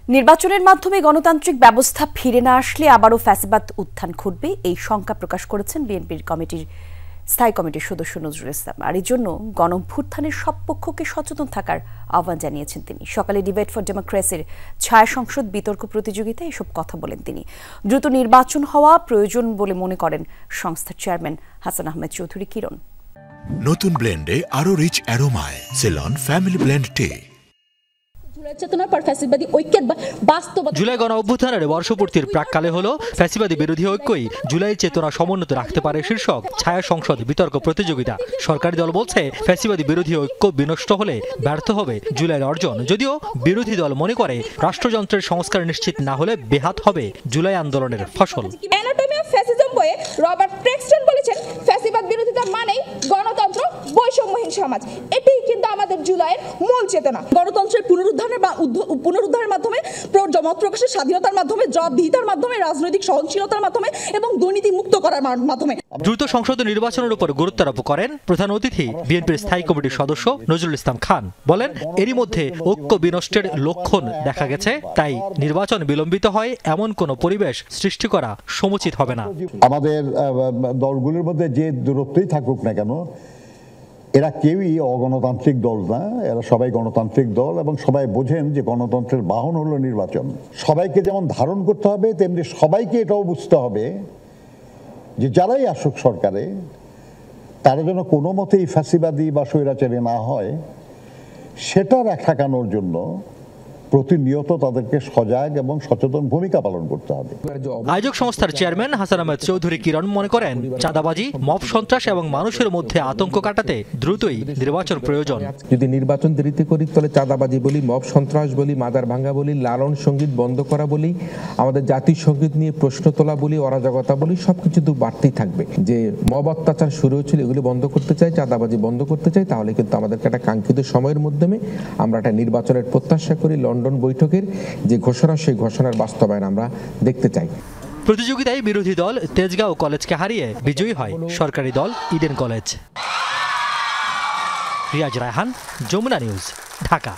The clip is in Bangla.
নির্বাচনের মাধ্যমে গণতান্ত্রিক ব্যবস্থা ফিরে না আসলে আবারও ফ্যাসিবাদ উত্থান ঘটবে এই শঙ্কা প্রকাশ করেছেন বিএনপির স্থায়ী কমিটির সদস্য নজরুল ইসলাম। আর এই জন্য গণঅভ্যুত্থানের সব পক্ষকে সচেতন থাকার আহ্বান জানিয়েছেন তিনি। সকালে ডিবেট ফর ডেমোক্রেসির ছায়া সংসদ বিতর্ক প্রতিযোগিতায় এসব কথা বলেন তিনি। দ্রুত নির্বাচন হওয়া প্রয়োজন বলে মনে করেন সংস্থার চেয়ারম্যান হাসান আহমেদ চৌধুরী কিরণ। নতুন ব্লেন্ডে আরো রিচ অ্যারোমায় সেলন ফ্যামিলি ব্লেন্ড টে। জুলাই গণ অভ্যুত্থানের বর্ষপূর্তির প্রাক্কালে হলো ফ্যাসিবাদী বিরোধী ঐক্যই জুলাই চেতনা সমুন্নত রাখতে পারে শীর্ষক ছায়া সংসদ বিতর্ক প্রতিযোগিতা। সরকারি দল বলছে ফ্যাসিবাদী বিরোধী ঐক্য বিনষ্ট হলে ব্যর্থ হবে জুলাইয়ের অর্জন, যদিও বিরোধী দল মনে করে রাষ্ট্রযন্ত্রের সংস্কার নিশ্চিত না হলে বেহাত হবে জুলাই আন্দোলনের ফসল। রবার্ট প্রেক্সটন বলেছেন ফ্যাসিবাদ বিরোধিতা মানেই গণতন্ত্র বৈষম্যহীন সমাজ। এটাই কিন্তু আমাদের জুলাইয়ের মূল চেতনা। গণতন্ত্রের পুনরুদ্ধারের মাধ্যমে মত প্রকাশের স্বাধীনতার মাধ্যমে, জবাবদিহিতার মাধ্যমে, রাজনৈতিক সহনশীলতার মাধ্যমে এবং দুর্নীতি মুক্ত করার মাধ্যমে দ্রুত সংসদ নির্বাচনের উপর গুরুত্ব আরোপ করেন প্রধান অতিথি বিএনপির স্থায়ী কমিটির সদস্য নজরুল ইসলাম খান। বলেন, এরই মধ্যে ঐক্য বিনষ্টের লক্ষণ দেখা গেছে, তাই নির্বাচন বিলম্বিত হয় এমন কোনো পরিবেশ সৃষ্টি করা সমুচিত হবে না। আমাদের দলগুলোর মধ্যে যে দূরত্বই থাকুক না কেন, এরা কেউই অগণতান্ত্রিক দল না, এরা সবাই গণতান্ত্রিক দল এবং সবাই বোঝেন যে গণতন্ত্রের বাহন হলো নির্বাচন। সবাইকে যেমন ধারণ করতে হবে তেমনি সবাইকে এটাও বুঝতে হবে যে যারাই আসুক সরকারে, তারা যেন কোনো মতেই ফ্যাসিবাদী বা স্বৈরাচারী না হয়, সেটা ঠেকানোর জন্য প্রতিনিয়ত তাদেরকে সজাগ এবং সচেতন ভূমিকা পালন করতে হবে। আয়োজক সংস্থার চেয়ারম্যান হাসান আহমেদ চৌধুরী কিরণ মনে করেন, চাঁদাবাজি, মব সন্ত্রাস এবং মানুষের মধ্যে আতঙ্ক কাটাতে দ্রুতই নির্বাচন প্রয়োজন। যদি নির্বাচন দেরিতে করি তাহলে চাঁদাবাজি বলি, মব সন্ত্রাস বলি, মাদার ভাঙ্গা বলি, লালন সঙ্গীত বন্ধ করা বলি, আমাদের জাতীয় সঙ্গীত নিয়ে প্রশ্ন তোলা বলি, অরাজকতা বলি, সবকিছু তো বাড়তেই থাকবে। যে মব অত্যাচার শুরু হয়েছিল এগুলি বন্ধ করতে চাই, চাঁদাবাজি বন্ধ করতে চাই, তাহলে কিন্তু আমাদেরকে একটা কাঙ্ক্ষিত সময়ের মাধ্যমে আমরা একটা নির্বাচনের প্রত্যাশা করি। লন্ডন বৈঠকের যে ঘোষণা, সেই ঘোষণার বাস্তবায়ন আমরা দেখতে চাই। প্রতিযোগিতায় বিরোধী দল তেজগাঁও কলেজকে হারিয়ে বিজয়ী হয় সরকারি দল Eden college. Riaz Raihan, Jamuna news, Dhaka.